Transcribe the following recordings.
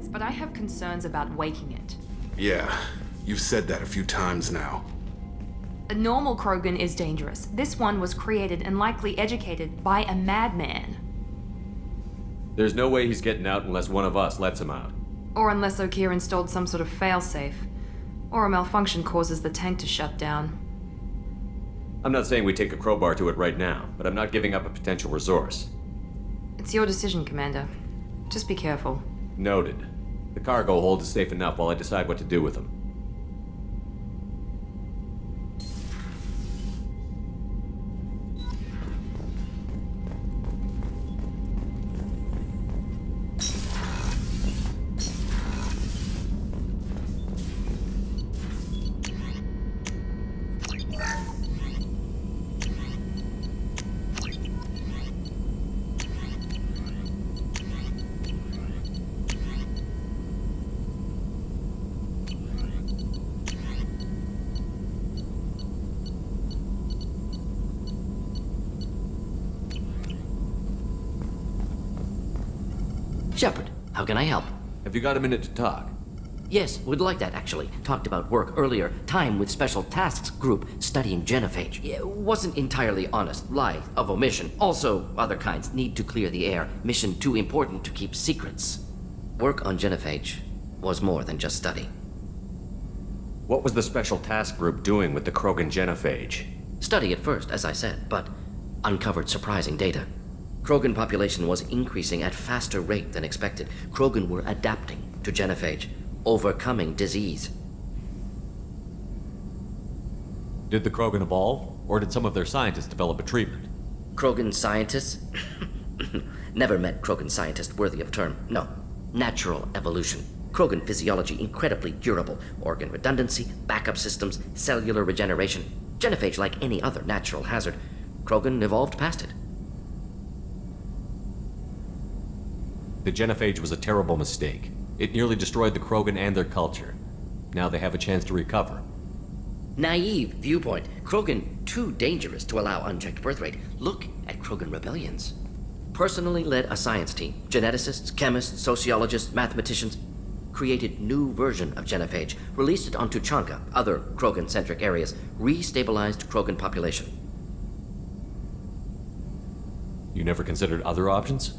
sense, but I have concerns about waking it. Yeah, you've said that a few times now. A normal Krogan is dangerous. This one was created and likely educated by a madman. There's no way he's getting out unless one of us lets him out. Or unless Okeer installed some sort of failsafe. Or a malfunction causes the tank to shut down. I'm not saying we take a crowbar to it right now, but I'm not giving up a potential resource. It's your decision, Commander. Just be careful. Noted. The cargo hold is safe enough while I decide what to do with them. Shepard, how can I help? Have you got a minute to talk? Yes, would like that actually. Talked about work earlier. Time with Special Tasks Group studying genophage. Yeah, wasn't entirely honest. Lie of omission. Also, other kinds need to clear the air. Mission too important to keep secrets. Work on genophage was more than just study. What was the Special Task Group doing with the Krogan genophage? Study at first, as I said, but uncovered surprising data. Krogan population was increasing at faster rate than expected. Krogan were adapting to genophage, overcoming disease. Did the Krogan evolve, or did some of their scientists develop a treatment? Krogan scientists? Never met Krogan scientist worthy of term. No. Natural evolution. Krogan physiology incredibly durable. Organ redundancy, backup systems, cellular regeneration. Genophage like any other natural hazard. Krogan evolved past it. The genophage was a terrible mistake. It nearly destroyed the Krogan and their culture. Now they have a chance to recover. Naive viewpoint. Krogan too dangerous to allow unchecked birth rate. Look at Krogan rebellions. Personally led a science team. Geneticists, chemists, sociologists, mathematicians. Created new version of genophage. Released it on Tuchanka, other Krogan-centric areas. Restabilized Krogan population. You never considered other options?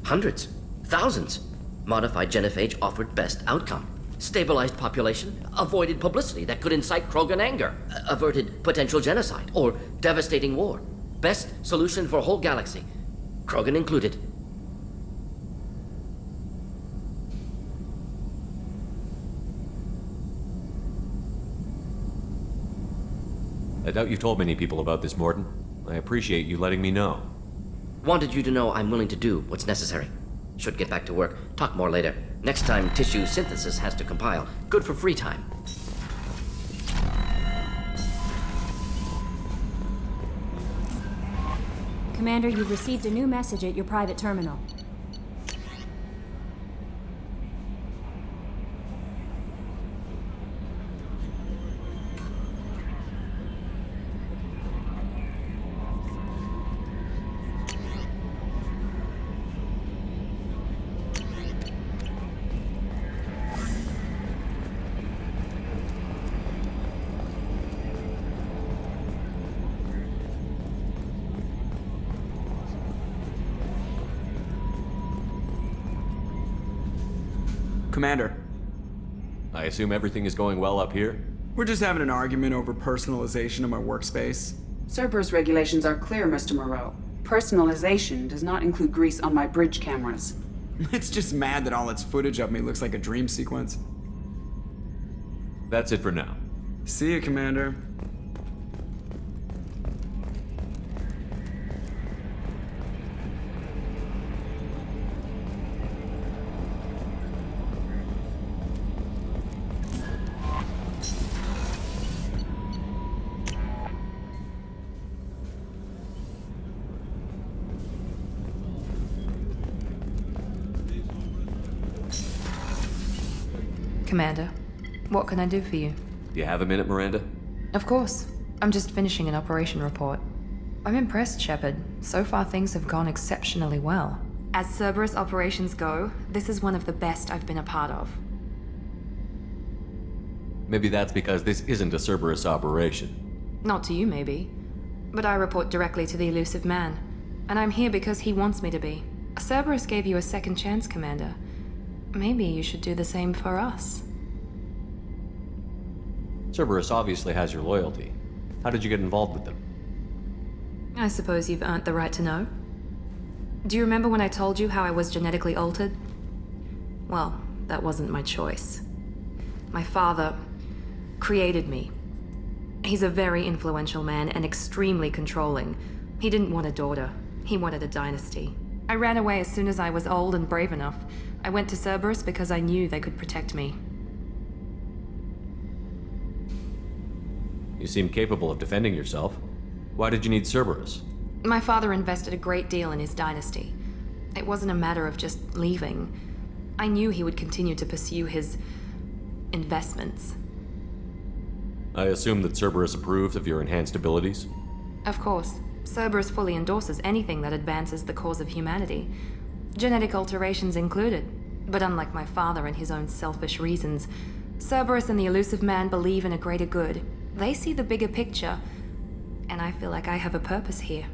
Hundreds. Thousands. Modified genophage offered best outcome. Stabilized population, avoided publicity that could incite Krogan anger, averted potential genocide or devastating war. Best solution for whole galaxy, Krogan included. I doubt you've told many people about this, Mordin. I appreciate you letting me know. Wanted you to know I'm willing to do what's necessary. Should get back to work. Talk more later. Next time, tissue synthesis has to compile. Good for free time. Commander, you've received a new message at your private terminal. Commander, I assume everything is going well up here? we're just having an argument over personalization of my workspace. Cerberus regulations are clear, Mr. Moreau. Personalization does not include grease on my bridge cameras. It's just mad that all its footage of me looks like a dream sequence. That's it for now. See you, Commander. Commander, what can I do for you? Do you have a minute, Miranda? Of course. I'm just finishing an operation report. I'm impressed, Shepard. So far things have gone exceptionally well. As Cerberus operations go, this is one of the best I've been a part of. Maybe that's because this isn't a Cerberus operation. Not to you, maybe. But I report directly to the Elusive Man. And I'm here because he wants me to be. Cerberus gave you a second chance, Commander. Maybe you should do the same for us. Cerberus obviously has your loyalty. How did you get involved with them? I suppose you've earned the right to know. Do you remember when I told you how I was genetically altered? Well, that wasn't my choice. My father created me. He's a very influential man and extremely controlling. He didn't want a daughter. He wanted a dynasty. I ran away as soon as I was old and brave enough. I went to Cerberus because I knew they could protect me. You seem capable of defending yourself. Why did you need Cerberus? My father invested a great deal in his dynasty. It wasn't a matter of just leaving. I knew he would continue to pursue his investments. I assume that Cerberus approves of your enhanced abilities? Of course, Cerberus fully endorses anything that advances the cause of humanity, genetic alterations included. But unlike my father and his own selfish reasons, Cerberus and the Elusive Man believe in a greater good. They see the bigger picture, and I feel like I have a purpose here.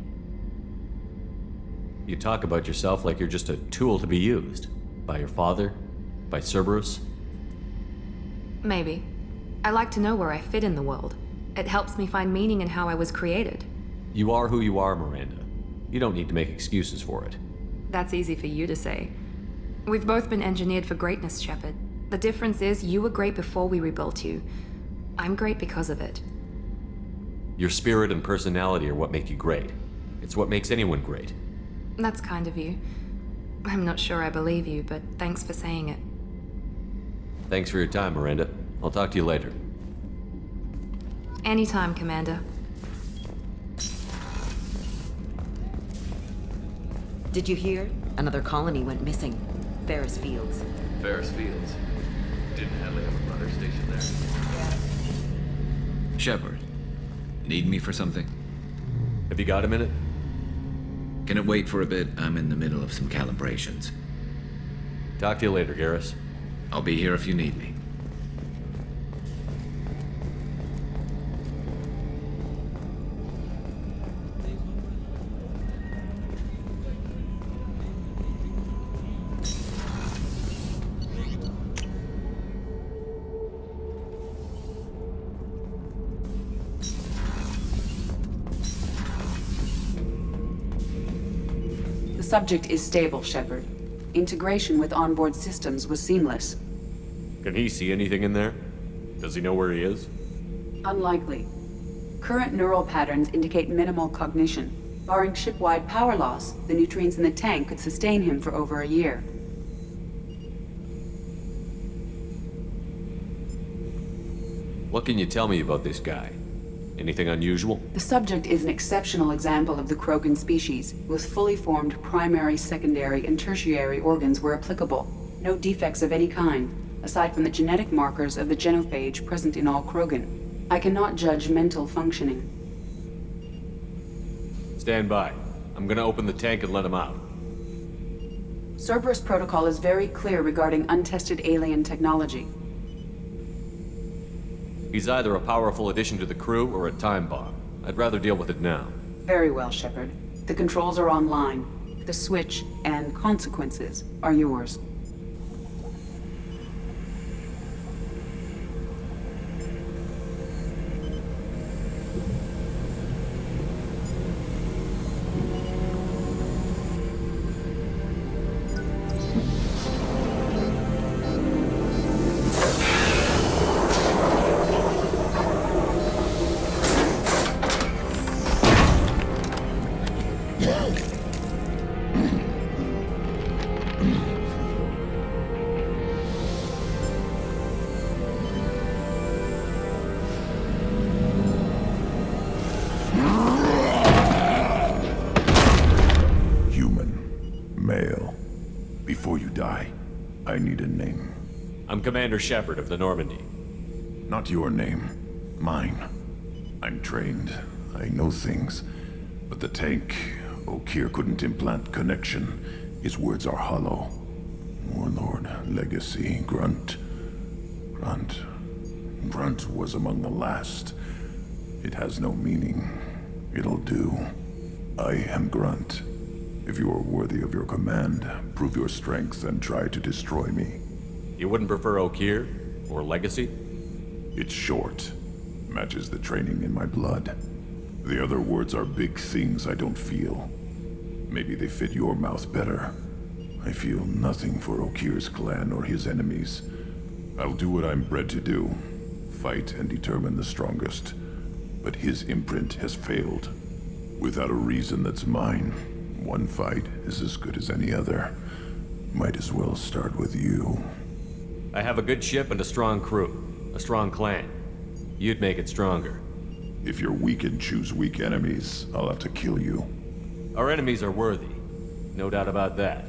You talk about yourself like you're just a tool to be used. By your father? By Cerberus? Maybe. I like to know where I fit in the world. It helps me find meaning in how I was created. You are who you are, Miranda. You don't need to make excuses for it. That's easy for you to say. We've both been engineered for greatness, Shepard. The difference is you were great before we rebuilt you. I'm great because of it. Your spirit and personality are what make you great. It's what makes anyone great. That's kind of you. I'm not sure I believe you, but thanks for saying it. Thanks for your time, Miranda. I'll talk to you later. Anytime, Commander. Did you hear? Another colony went missing. Ferris Fields. Ferris Fields. Didn't Hadley have a brother stationed there? Shepard, need me for something? Have you got a minute? Can it wait for a bit? I'm in the middle of some calibrations. Talk to you later, Garrus. I'll be here if you need me. The subject is stable, Shepard. Integration with onboard systems was seamless. Can he see anything in there? Does he know where he is? Unlikely. Current neural patterns indicate minimal cognition. Barring ship-wide power loss, the nutrients in the tank could sustain him for over a year. What can you tell me about this guy? Anything unusual? The subject is an exceptional example of the Krogan species, with fully formed primary, secondary, and tertiary organs where applicable. No defects of any kind, aside from the genetic markers of the genophage present in all Krogan. I cannot judge mental functioning. Stand by. I'm gonna open the tank and let him out. Cerberus protocol is very clear regarding untested alien technology. He's either a powerful addition to the crew or a time bomb. I'd rather deal with it now. Very well, Shepard. The controls are online. The switch and consequences are yours. I need a name. I'm Commander Shepard of the Normandy. Not your name. Mine. I'm trained. I know things. But the tank, Okeer couldn't implant connection. His words are hollow. Warlord, legacy, Grunt. Grunt was among the last. It has no meaning. It'll do. I am Grunt. If you are worthy of your command, prove your strength and try to destroy me. You wouldn't prefer Okeer? Or Legacy? It's short. Matches the training in my blood. The other words are big things I don't feel. Maybe they fit your mouth better. I feel nothing for Okeer's clan or his enemies. I'll do what I'm bred to do. Fight and determine the strongest. But his imprint has failed. Without a reason that's mine, one fight is as good as any other. Might as well start with you. I have a good ship and a strong crew. A strong clan. You'd make it stronger. If you're weak and choose weak enemies, I'll have to kill you. Our enemies are worthy. No doubt about that.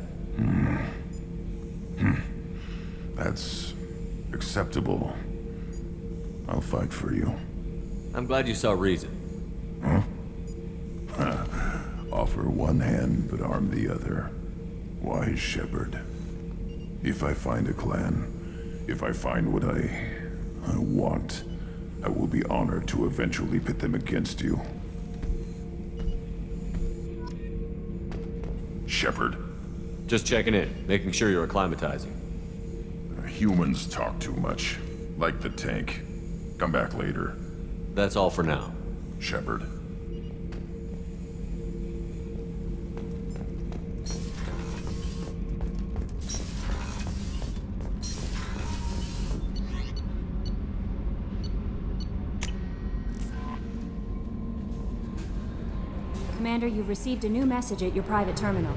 That's acceptable. I'll fight for you. I'm glad you saw reason. Offer one hand, but arm the other. Wise shepherd. If I find a clan, if I find what I want, I will be honored to eventually pit them against you. Shepherd. Just checking in, making sure you're acclimatizing. Humans talk too much. Like the tank. Come back later. That's all for now. Shepherd. Commander, you've received a new message at your private terminal.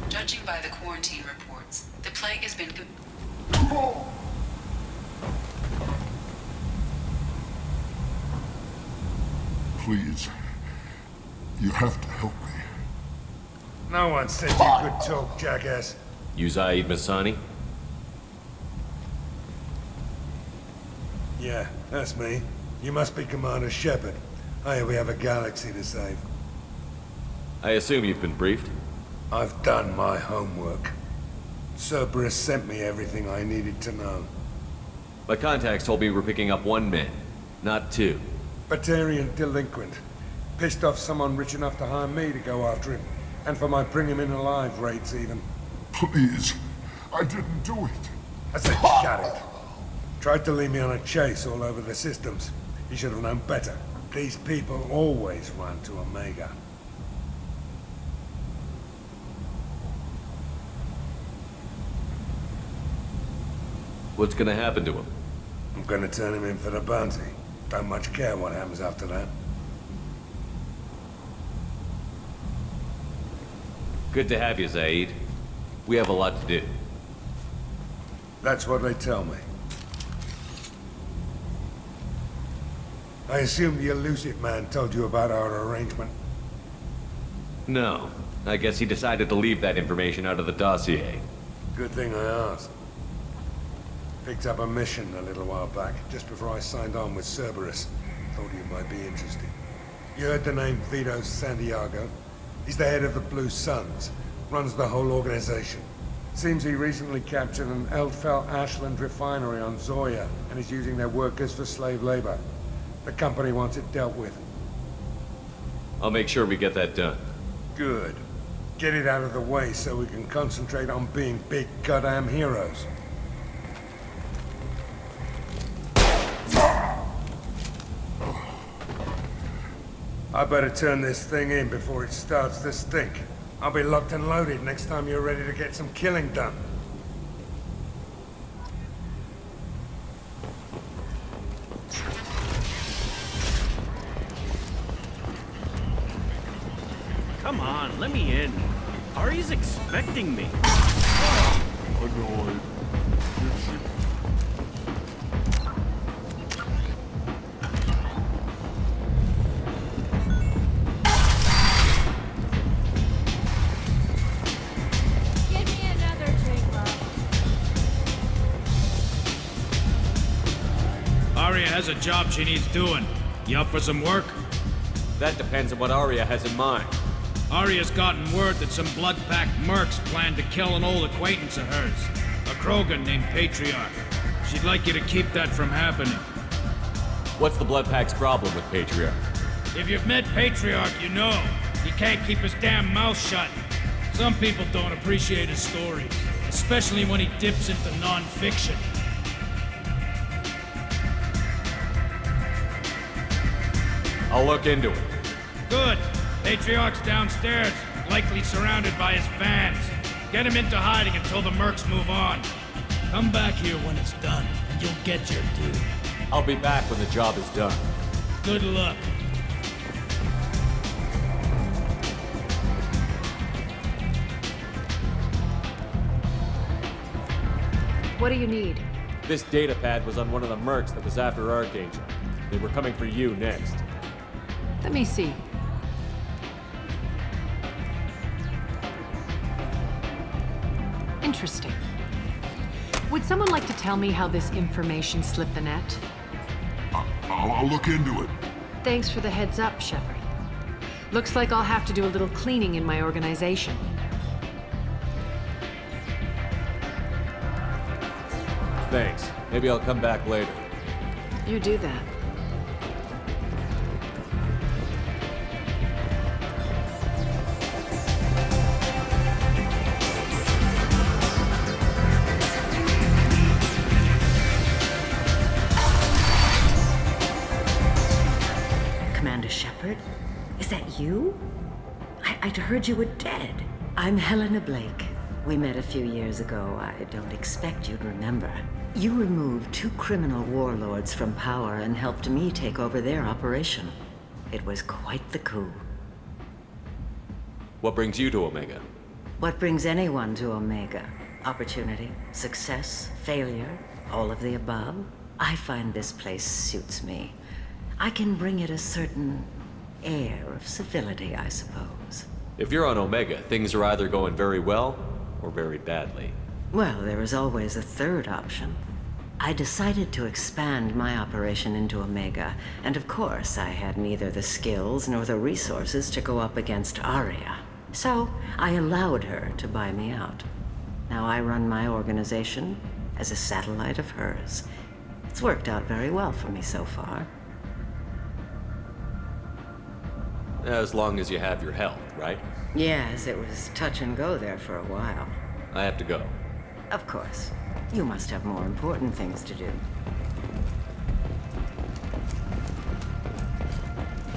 Judging by the quarantine reports, the plague has been... Please. You have to help me. No one said you could talk, jackass. You Zaid Masani? Yeah, that's me. You must be Commander Shepard. Hey, we have a galaxy to save. I assume you've been briefed? I've done my homework. Cerberus sent me everything I needed to know. My contacts told me we're picking up one man, not two. Batarian delinquent. Pissed off someone rich enough to hire me to go after him. And for my bring him in alive rates even. Please. I didn't do it. I said shut it. Tried to lead me on a chase all over the systems. He should have known better. These people always run to Omega. What's gonna happen to him? I'm gonna turn him in for the bounty. Don't much care what happens after that. Good to have you, Zaid. We have a lot to do. That's what they tell me. I assume the elusive man told you about our arrangement. No. I guess he decided to leave that information out of the dossier. Good thing I asked. Picked up a mission a little while back, just before I signed on with Cerberus. Thought you might be interested. You heard the name Vito Santiago? He's the head of the Blue Suns. Runs the whole organization. Seems he recently captured an Eldfell Ashland refinery on Zoya, and is using their workers for slave labor. The company wants it dealt with. I'll make sure we get that done. Good. Get it out of the way so we can concentrate on being big goddamn heroes. I better turn this thing in before it starts to stink. I'll be locked and loaded next time you're ready to get some killing done. Come on, let me in. Ari's expecting me. Annoyed. Give me another drink, love. Aria has a job she needs doing. You up for some work? That depends on what Arya has in mind. Arya's gotten word that some blood-packed mercs plan to kill an old acquaintance of hers, a Krogan named Patriarch. She'd like you to keep that from happening. What's the Bloodpack's problem with Patriarch? If you've met Patriarch, you know. He can't keep his damn mouth shut. Some people don't appreciate his stories, especially when he dips into non-fiction. I'll look into it. Good. Patriarch's downstairs, likely surrounded by his fans. Get him into hiding until the mercs move on. Come back here when it's done, and you'll get your due. I'll be back when the job is done. Good luck. What do you need? This data pad was on one of the mercs that was after Archangel. They were coming for you next. Let me see. Interesting. Would someone like to tell me how this information slipped the net? I'll look into it. Thanks for the heads up, Shepard. Looks like I'll have to do a little cleaning in my organization. Thanks. Maybe I'll come back later. You do that. Commander Shepard? Is that you? I'd heard you were dead. I'm Helena Blake. We met a few years ago. I don't expect you'd remember. You removed 2 criminal warlords from power and helped me take over their operation. It was quite the coup. What brings you to Omega? What brings anyone to Omega? Opportunity, success, failure, all of the above. I find this place suits me. I can bring it a certain air of civility, I suppose. If you're on Omega, things are either going very well or very badly. Well, there is always a third option. I decided to expand my operation into Omega, and of course I had neither the skills nor the resources to go up against Aria. So I allowed her to buy me out. Now I run my organization as a satellite of hers. It's worked out very well for me so far. As long as you have your health, right? Yes, it was touch and go there for a while. I have to go. Of course. You must have more important things to do.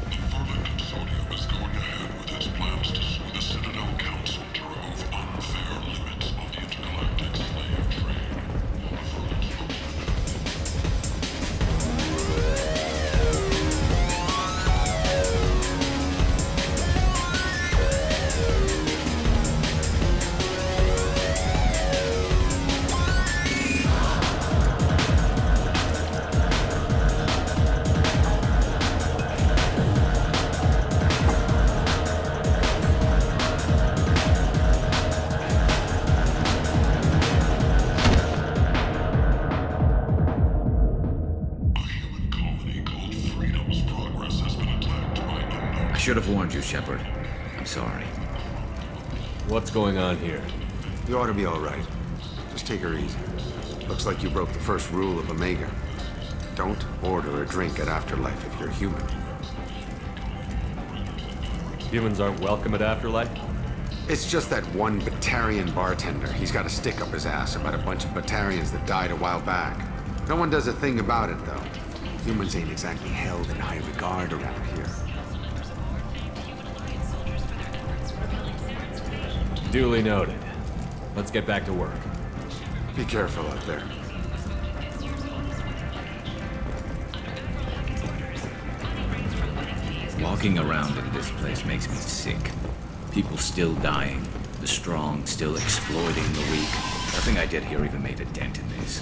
The Vermin Consortium is going ahead with its plans to sue the Citadel Council to remove unfair limits on the intergalactic slave trade. The Vermin's should have warned you, Shepard. I'm sorry. What's going on here? You ought to be all right. Just take her easy. Looks like you broke the first rule of Omega. Don't order a drink at Afterlife if you're human. Humans aren't welcome at Afterlife? It's just that one Batarian bartender. He's got a stick up his ass about a bunch of Batarians that died a while back. No one does a thing about it, though. Humans ain't exactly held in high regard around here. Duly noted. Let's get back to work. Be careful out there. Walking around in this place makes me sick. People still dying. The strong still exploiting the weak. Nothing I did here even made a dent in this.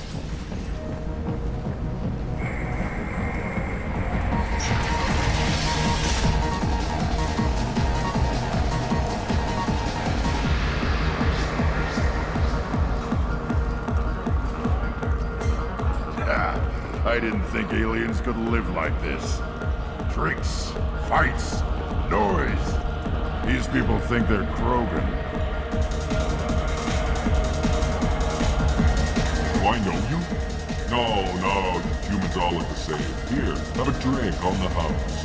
I didn't think aliens could live like this. Drinks, fights, noise. These people think they're Krogan. Do I know you? No, you humans all look the same. Here, have a drink on the house.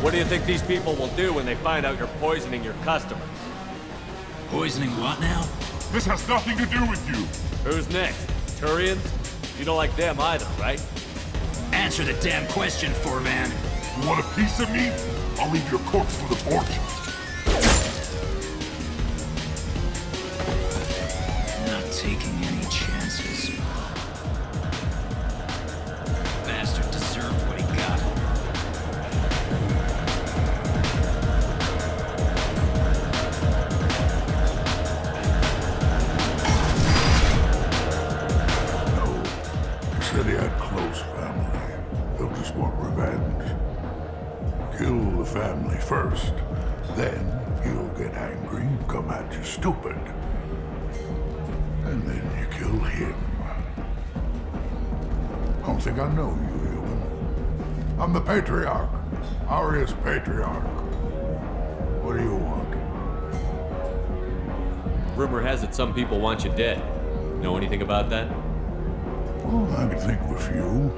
What do you think these people will do when they find out you're poisoning your customers? Poisoning what now? This has nothing to do with you. Who's next? Turians? You don't like them either, right? Answer the damn question, Forvan. You want a piece of me? I'll leave your corpse for the fortune. Not taking any chances. Bastard deserved what he got. He said he had close family. They'll just want revenge. Kill the family first, then he'll get angry and come at you stupid. And then you kill him. I don't think I know you, human. I'm the Patriarch. Arius Patriarch. What do you want? Rumor has it some people want you dead. Know anything about that? Well, I can think of a few.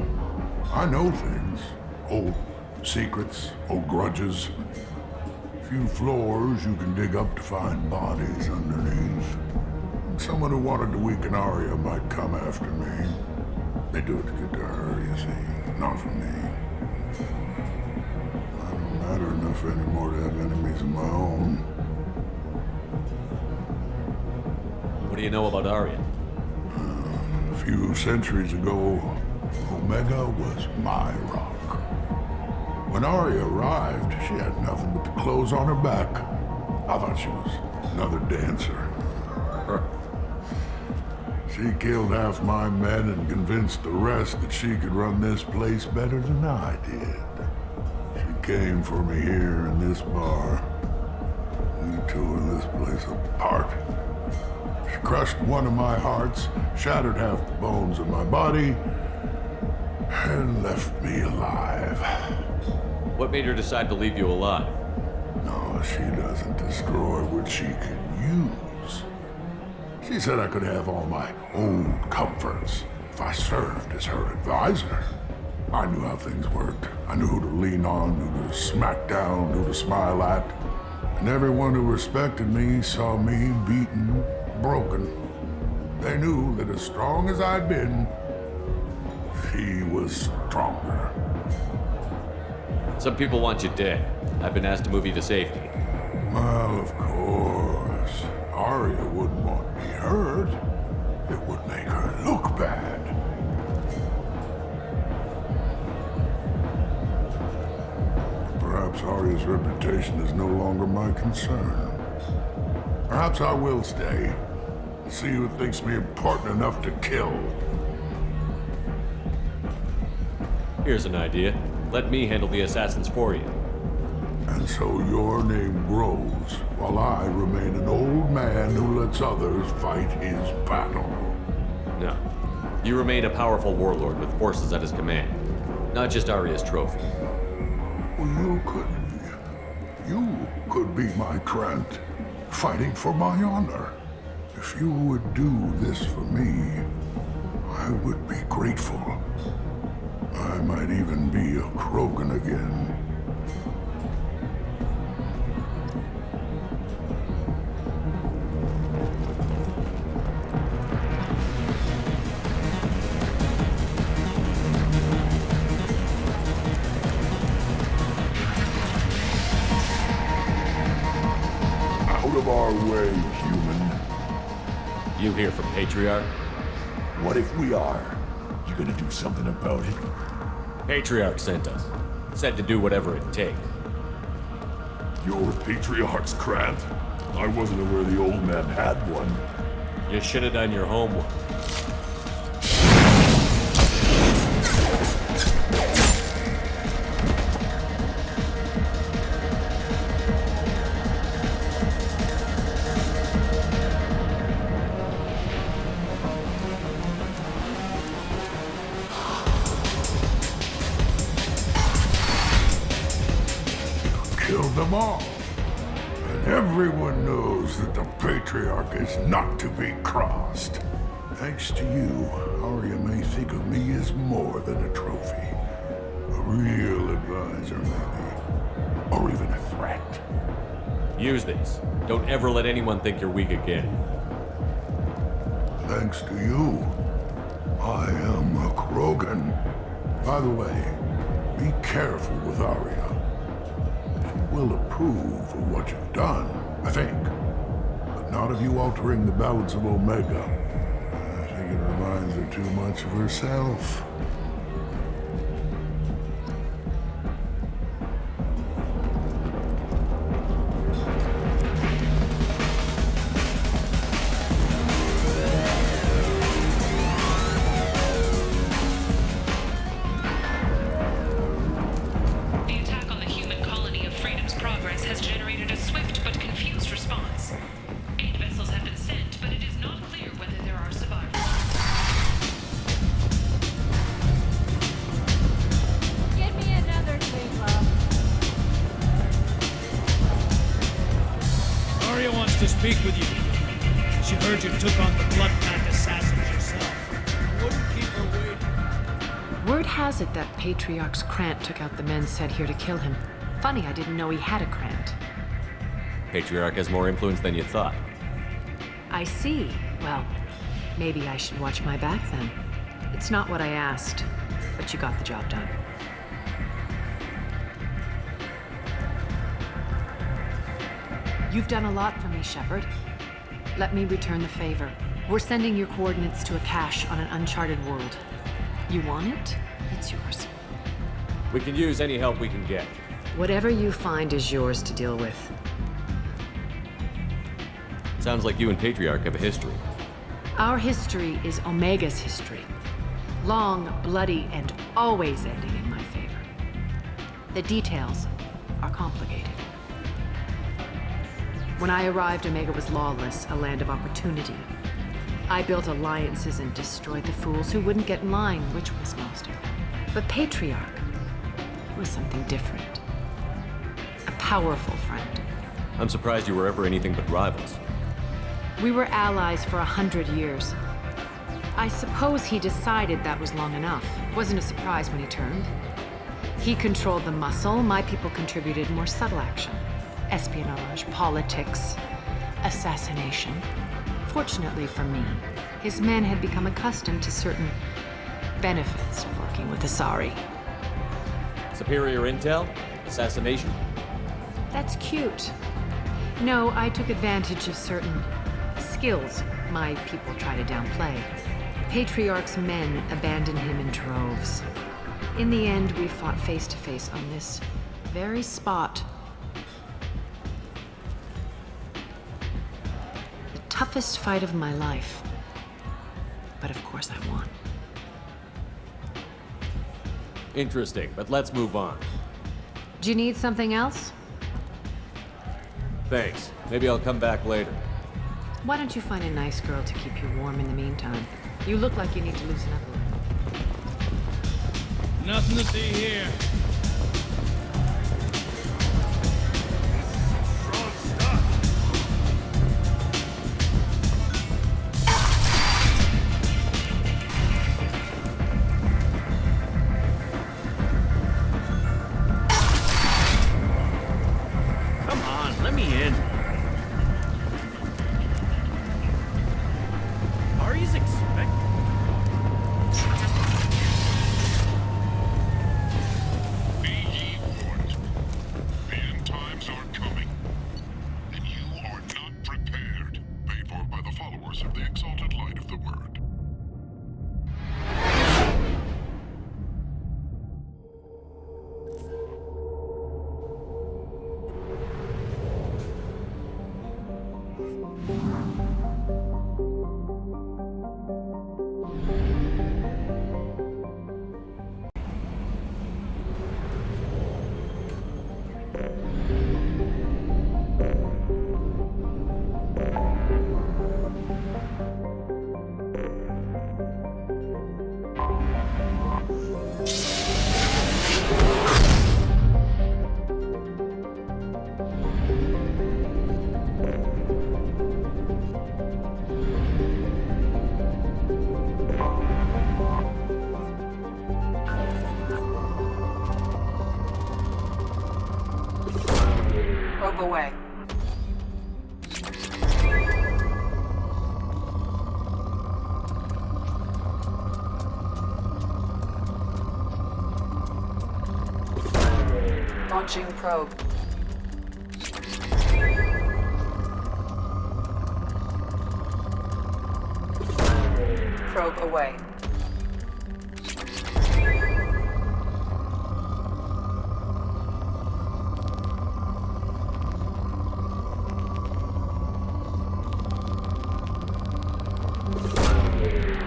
I know things. Old secrets, old grudges. A few floors you can dig up to find bodies underneath. Someone who wanted to weaken Arya might come after me. They do it to get to her, you see, not for me. I don't matter enough anymore to have enemies of my own. What do you know about Arya? A few centuries ago, Omega was my rock. When Arya arrived, she had nothing but the clothes on her back. I thought she was another dancer. She killed half my men and convinced the rest that she could run this place better than I did. She came for me here in this bar. We tore this place apart. She crushed one of my hearts, shattered half the bones of my body, and left me alive. What made her decide to leave you alive? No, she doesn't destroy what she can use. She said I could have all my own comforts if I served as her advisor. I knew how things worked. I knew who to lean on, who to smack down, who to smile at. And everyone who respected me saw me beaten, broken. They knew that as strong as I'd been, she was stronger. Some people want you dead. I've been asked to move you to safety. Well, of course. Arya wouldn't want me hurt. It would make her look bad. Perhaps Arya's reputation is no longer my concern. Perhaps I will stay. See who thinks me important enough to kill. Here's an idea. Let me handle the assassins for you. And so your name grows, while I remain an old man who lets others fight his battle. No. You remain a powerful warlord with forces at his command. Not just Arya's trophy. Well, you could be my Krant, fighting for my honor. If you would do this for me, I would be grateful. I might even be a Krogan again. Out of our way, human. You here from Patriarch? What if we are? You gonna do something about it? Patriarch sent us. Said to do whatever it takes. You're Patriarch's Krant? I wasn't aware the old man had one. You should have done your homework. Killed them all. And everyone knows that the Patriarch is not to be crossed. Thanks to you, Arya may think of me as more than a trophy. A real advisor, maybe. Or even a threat. Use these. Don't ever let anyone think you're weak again. Thanks to you, I am a Krogan. By the way, be careful with Arya. She will approve of what you've done, I think. But not of you altering the balance of Omega. I think it reminds her too much of herself. The attack on the human colony of Freedom's Progress has generated a swift but confused response. 8 vessels have been sent, but it is not clear whether there are survivors. Get me another drink, love. Arya wants to speak with you. She heard you took on the Blood Pact assassins yourself. Wouldn't keep her waiting. Word has it that Patriarch's Krant took out the men sent here to kill him. Funny, I didn't know he had a Krant. Patriarch has more influence than you thought. I see. Well, maybe I should watch my back then. It's not what I asked, but you got the job done. You've done a lot for me, Shepard. Let me return the favor. We're sending your coordinates to a cache on an uncharted world. You want it? It's yours. We can use any help we can get. Whatever you find is yours to deal with. Sounds like you and Patriarch have a history. Our history is Omega's history. Long, bloody, and always ending in my favor. The details are complicated. When I arrived, Omega was lawless, a land of opportunity. I built alliances and destroyed the fools who wouldn't get in line, which was most of them. But Patriarch was something different. A powerful friend. I'm surprised you were ever anything but rivals. We were allies for 100 years. I suppose he decided that was long enough. Wasn't a surprise when he turned. He controlled the muscle, my people contributed more subtle action. Espionage, politics, assassination. Fortunately for me, his men had become accustomed to certain benefits of working with Asari. Superior intel? Assassination? That's cute. No, I took advantage of certain skills my people try to downplay. Patriarch's men abandoned him in droves. In the end, we fought face to face on this very spot. The toughest fight of my life. But of course I won. Interesting, but let's move on. Do you need something else? Thanks. Maybe I'll come back later. Why don't you find a nice girl to keep you warm in the meantime? You look like you need to loosen up a little. Nothing to see here. Come on, let me in. Ari's expecting. Be ye warned. The end times are coming, and you are not prepared. Paid for by the followers of the exalted light of the Word. Probe away. Launching probe. Probe away.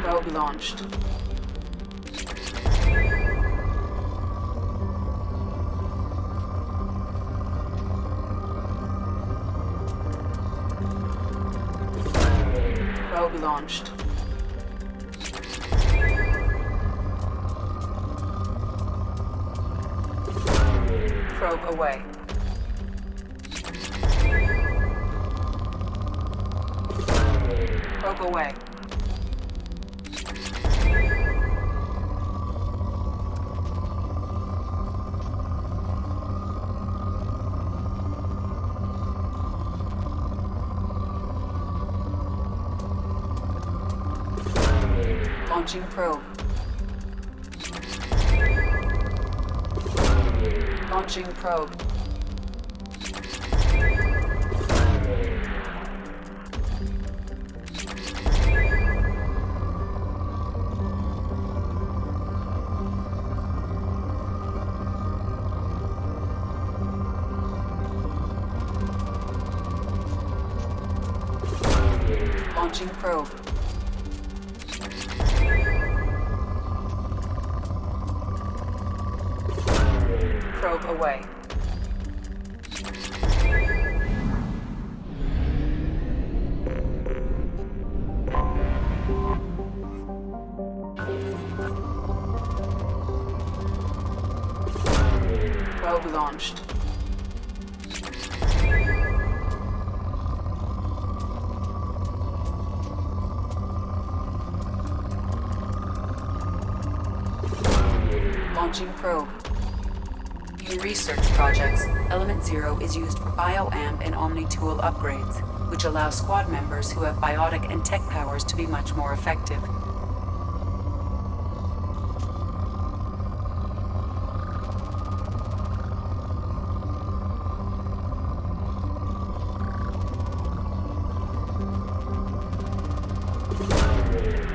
Probe launched. Probe launched. Probe away. Probe away. Launching probe. Launching probe. Launching probe. Probe away. Probe launched. Launching probe. In research projects, Element Zero is used for bioamp and Omni-tool upgrades, which allow squad members who have biotic and tech powers to be much more effective.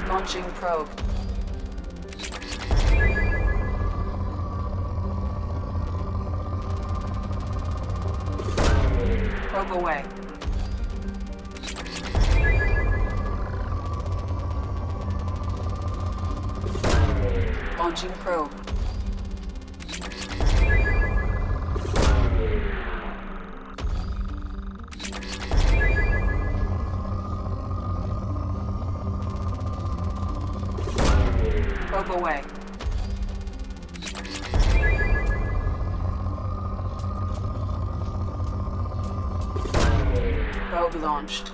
Launching probe. Probe away. Launching probe. Probe away. Probe launched.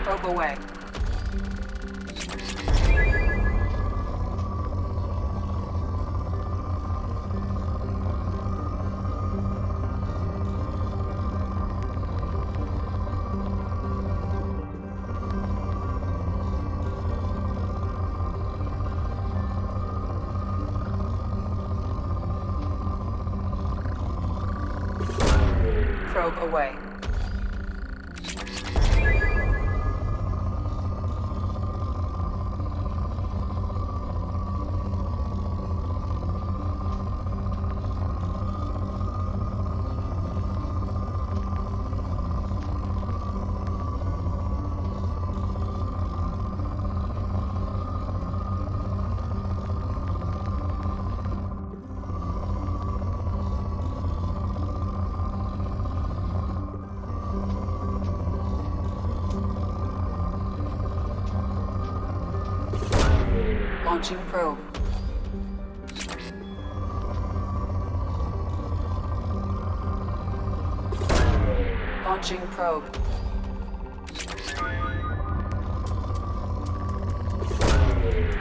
Probe away. Probe away. Launching probe. Launching probe.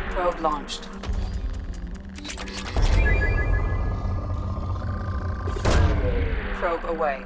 Probe launched. Probe away.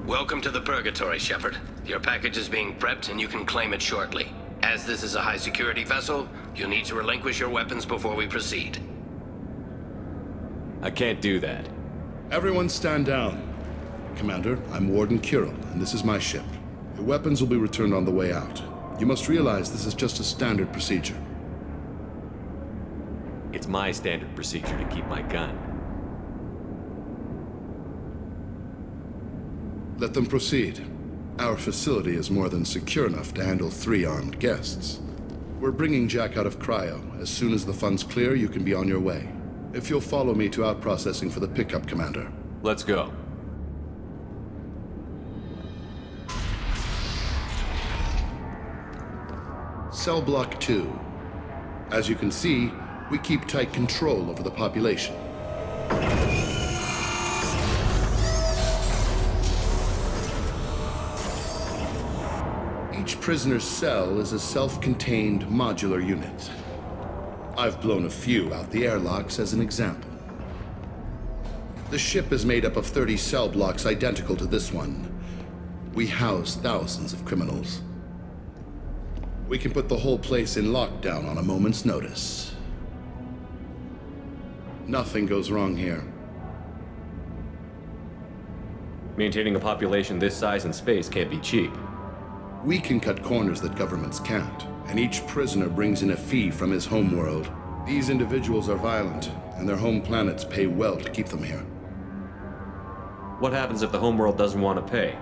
Welcome to the Purgatory, Shepard. Your package is being prepped and you can claim it shortly. As this is a high-security vessel, you'll need to relinquish your weapons before we proceed. I can't do that. Everyone stand down. Commander, I'm Warden Kirill, and this is my ship. Your weapons will be returned on the way out. You must realize this is just a standard procedure. It's my standard procedure to keep my gun. Let them proceed. Our facility is more than secure enough to handle 3 armed guests. We're bringing Jack out of cryo. As soon as the funds clear, you can be on your way. If you'll follow me to out-processing for the pickup, Commander. Let's go. Cell Block 2. As you can see, we keep tight control over the population. Each prisoner's cell is a self-contained modular unit. I've blown a few out the airlocks as an example. The ship is made up of 30 cell blocks identical to this one. We house thousands of criminals. We can put the whole place in lockdown on a moment's notice. Nothing goes wrong here. Maintaining a population this size and space can't be cheap. We can cut corners that governments can't, and each prisoner brings in a fee from his homeworld. These individuals are violent, and their home planets pay well to keep them here. What happens if the homeworld doesn't want to pay?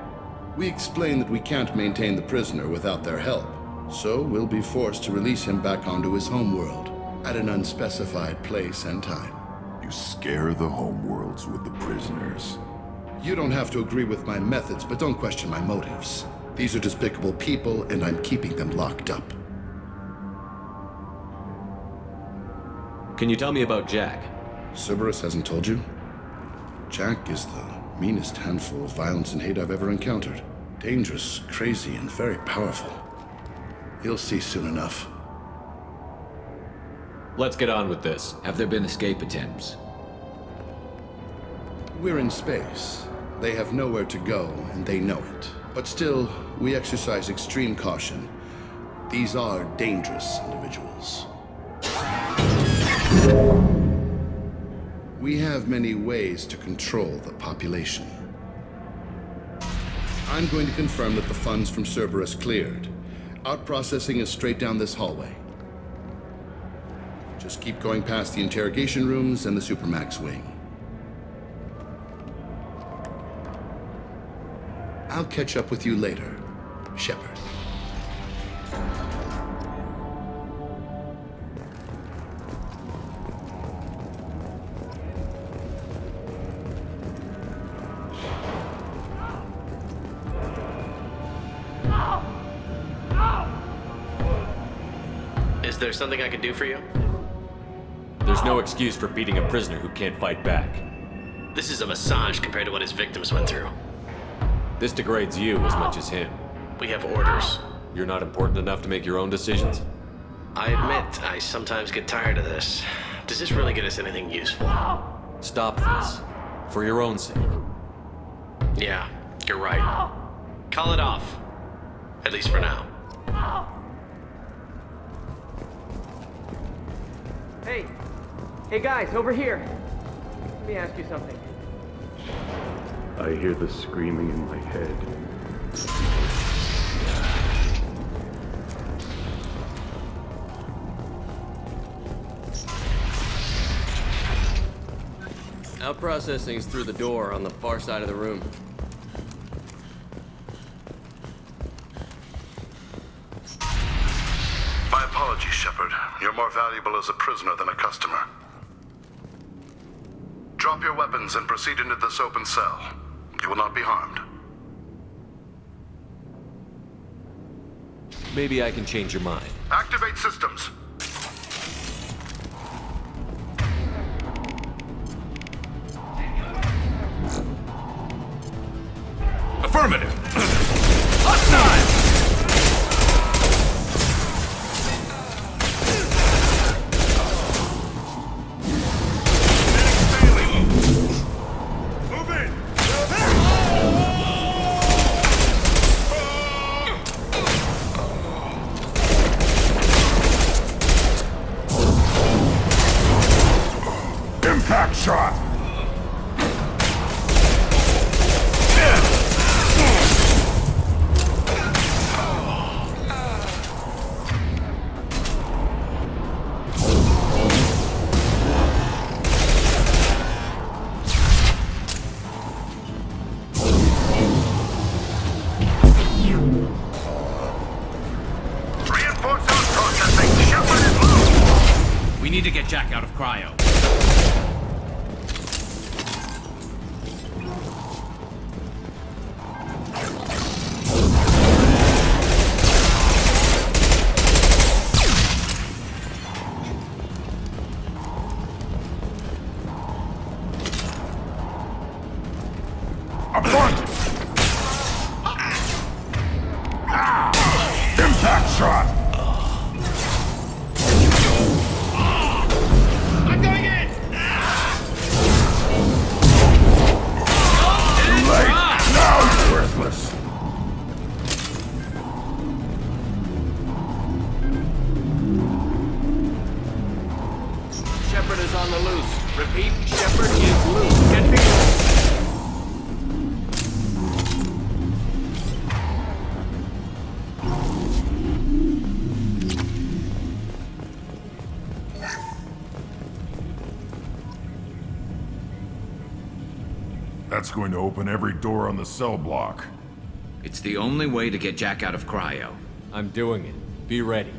We explain that we can't maintain the prisoner without their help, so we'll be forced to release him back onto his homeworld at an unspecified place and time. You scare the homeworlds with the prisoners. You don't have to agree with my methods, but don't question my motives. These are despicable people, and I'm keeping them locked up. Can you tell me about Jack? Cerberus hasn't told you? Jack is the meanest handful of violence and hate I've ever encountered. Dangerous, crazy, and very powerful. You'll see soon enough. Let's get on with this. Have there been escape attempts? We're in space. They have nowhere to go, and they know it. But still, we exercise extreme caution. These are dangerous individuals. We have many ways to control the population. I'm going to confirm that the funds from Cerberus cleared. Out-processing is straight down this hallway. Just keep going past the interrogation rooms and the Supermax wing. I'll catch up with you later, Shepard. Is there something I can do for you? There's no excuse for beating a prisoner who can't fight back. This is a massage compared to what his victims went through. This degrades you as much as him. We have orders. You're not important enough to make your own decisions? I admit, I sometimes get tired of this. Does this really get us anything useful? Stop this. For your own sake. Yeah, you're right. Call it off. At least for now. Hey guys, over here. Let me ask you something. I hear the screaming in my head. Out-processing's through the door on the far side of the room. My apologies, Shepard. You're more valuable as a prisoner than a customer. Drop your weapons and proceed into this open cell. You will not be harmed. Maybe I can change your mind. Activate systems. Affirmative. Hostile! Impact shot! Reinforce out-processing. Shepard is low. We need to get Jack out of cryo. Impact shot! I'm going in! Too late! Now you're worthless! Shepard is on the loose. Repeat, Shepard is loose. Get me. That's going to open every door on the cell block. It's the only way to get Jack out of cryo. I'm doing it. Be ready.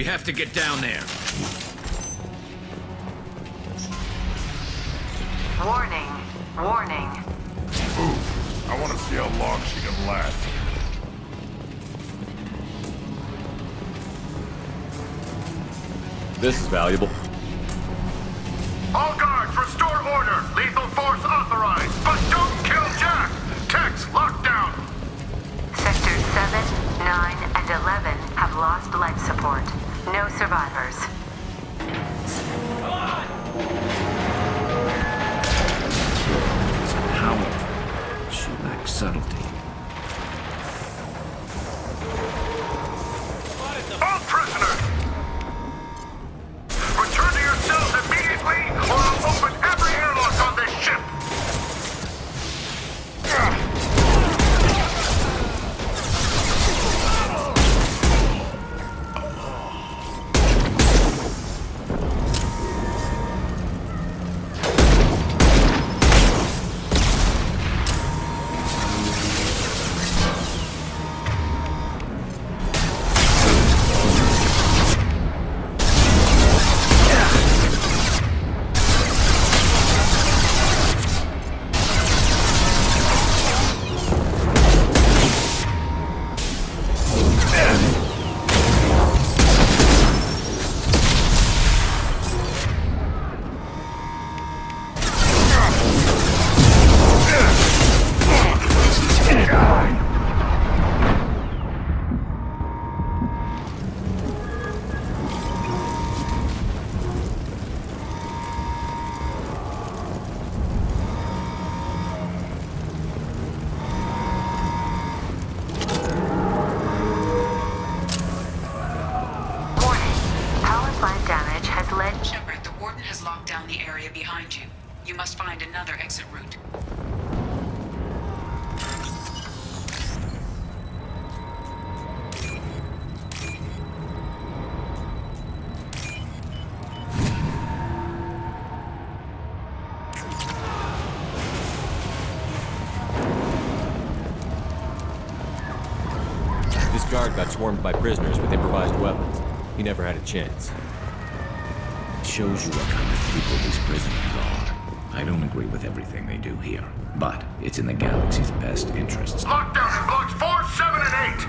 We have to get down there. Warning. Warning. Move. I want to see how long she can last. This is valuable. All guards, restore order. Lethal force authorized, but don't kill Jack. Tex, lockdown. Sectors 7, 9, and 11 have lost life support. No survivors. It's powerful. She lacks subtlety. All prisoners! Return to your cells immediately, or I'll open every airlock on this ship! Shepard, the Warden has locked down the area behind you. You must find another exit route. This guard got swarmed by prisoners with improvised weapons. He never had a chance. It shows you what kind of people these prisoners are. I don't agree with everything they do here, but it's in the galaxy's best interests. Lockdown in blocks 4, 7, and 8!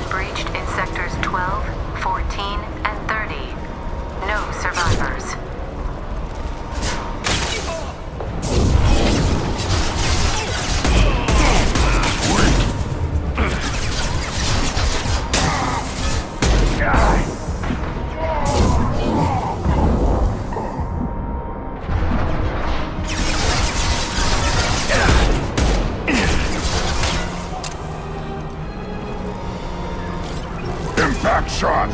breached in sectors 12, 14, and 30. No survivors. Impact shot!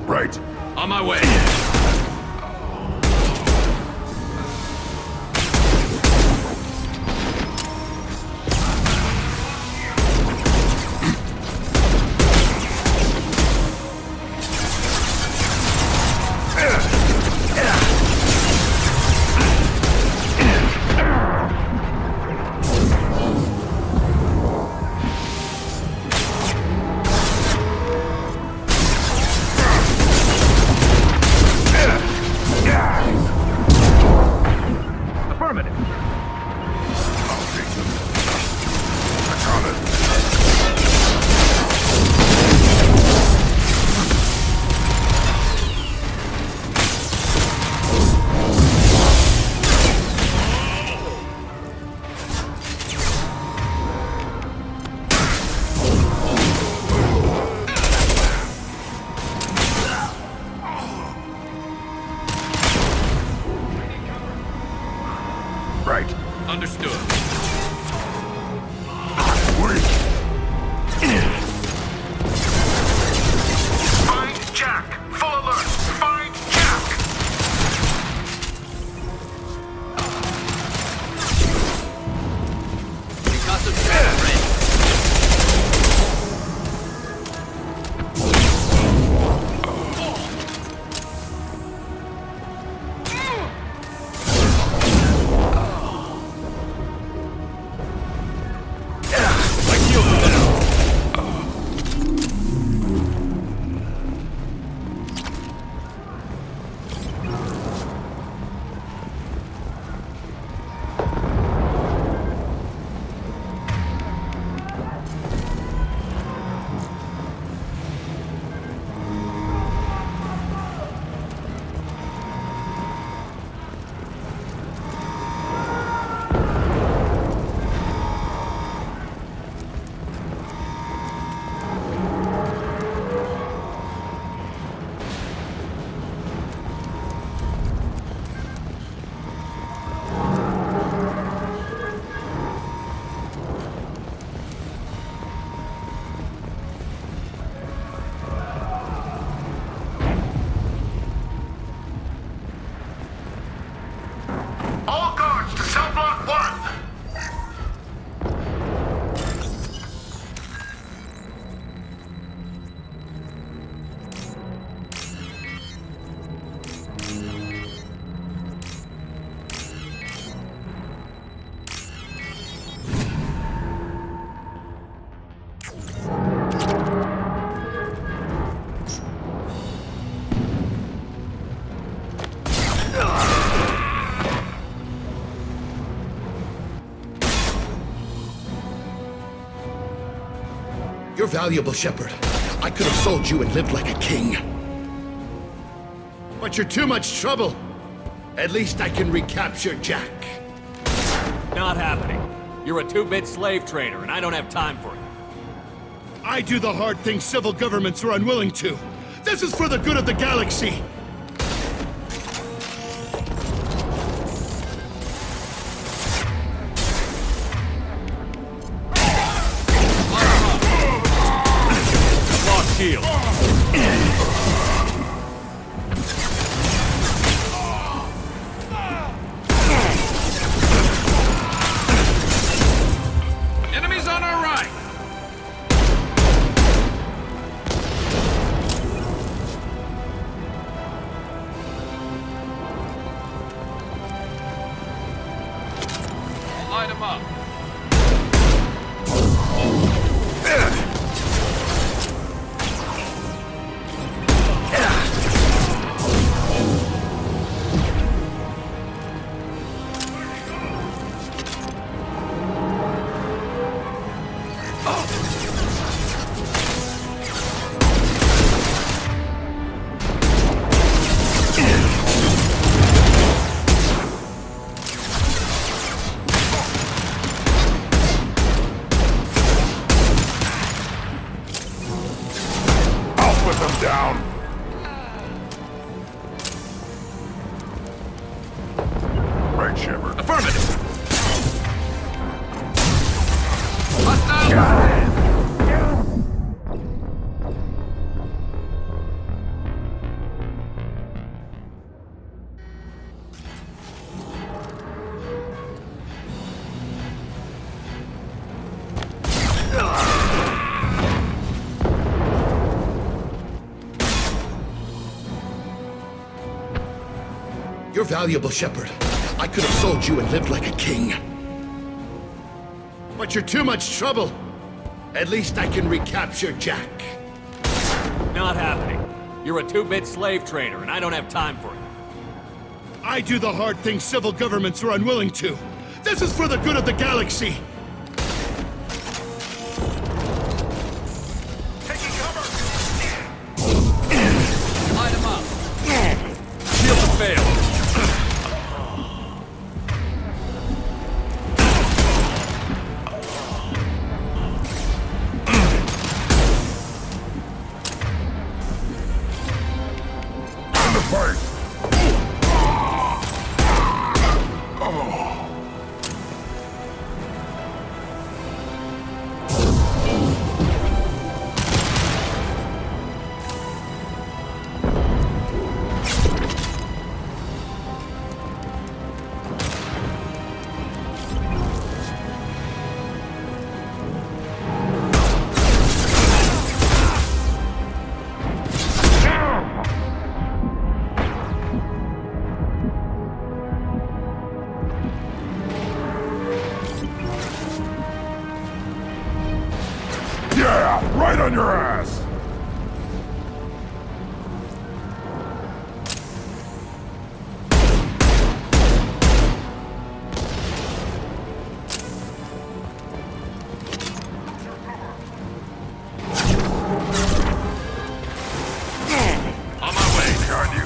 Right. On my way. Right. Understood. Find Jack! Full alert! Find Jack! We got some trap ready. All guards to cell block 1! You're valuable, Shepard. I could have sold you and lived like a king. But you're too much trouble. At least I can recapture Jack. Not happening. You're a two-bit slave trader, and I don't have time for it. I do the hard things civil governments are unwilling to. This is for the good of the galaxy. Lock shield. Enemies on our right! Light him up. You're valuable, Shepard. I could have sold you and lived like a king. But you're too much trouble. At least I can recapture Jack. Not happening. You're a two-bit slave trader, and I don't have time for it. I do the hard things civil governments are unwilling to. This is for the good of the galaxy. Light him up. Shield to fail. Yeah, right on your ass! On my way, guard you.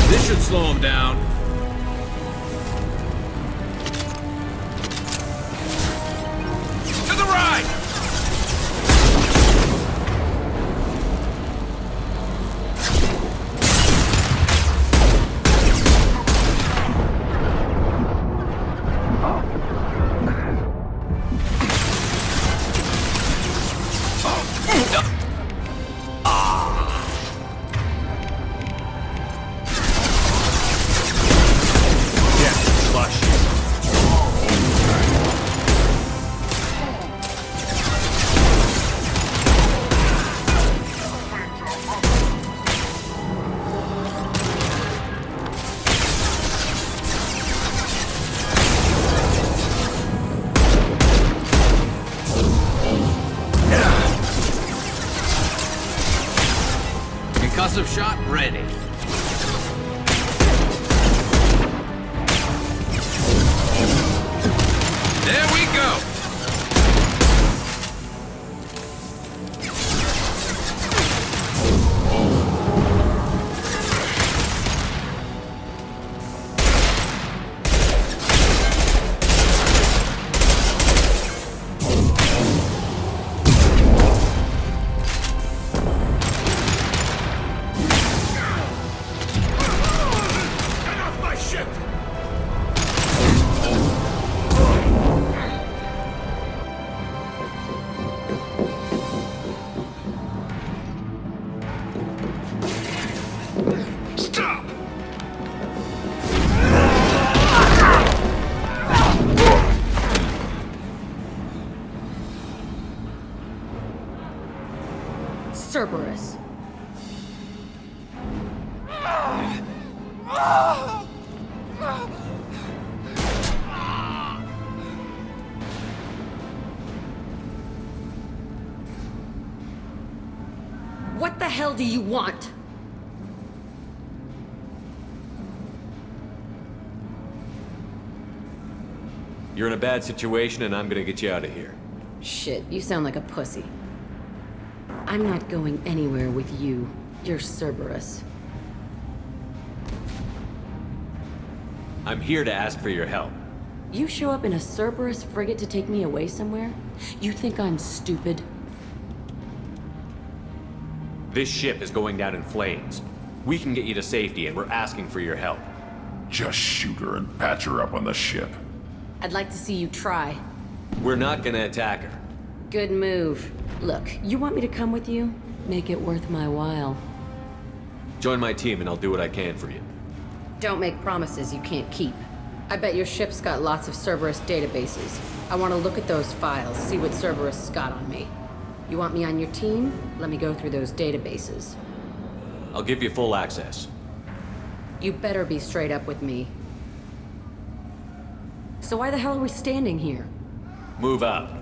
This should slow him down. To the right! Concussive shot ready. There we go. Cerberus. What the hell do you want? You're in a bad situation, and I'm gonna get you out of here. Shit, you sound like a pussy. I'm not going anywhere with you. You're Cerberus. I'm here to ask for your help. You show up in a Cerberus frigate to take me away somewhere? You think I'm stupid? This ship is going down in flames. We can get you to safety, and we're asking for your help. Just shoot her and patch her up on the ship. I'd like to see you try. We're not gonna attack her. Good move. Look, you want me to come with you? Make it worth my while. Join my team, and I'll do what I can for you. Don't make promises you can't keep. I bet your ship's got lots of Cerberus databases. I want to look at those files, see what Cerberus has got on me. You want me on your team? Let me go through those databases. I'll give you full access. You better be straight up with me. So why the hell are we standing here? Move up.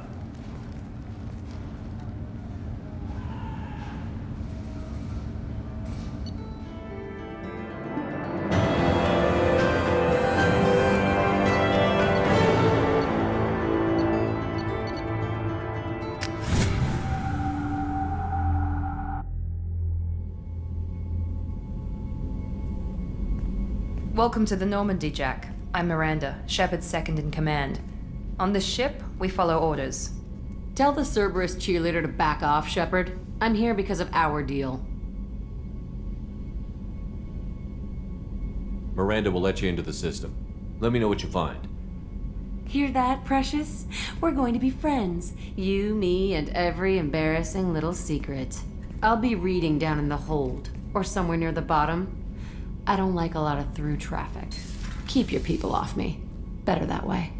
Welcome to the Normandy, Jack. I'm Miranda, Shepard's second in command. On this ship, we follow orders. Tell the Cerberus cheerleader to back off, Shepard. I'm here because of our deal. Miranda will let you into the system. Let me know what you find. Hear that, Precious? We're going to be friends. You, me, and every embarrassing little secret. I'll be reading down in the hold, or somewhere near the bottom. I don't like a lot of through traffic. Keep your people off me. Better that way.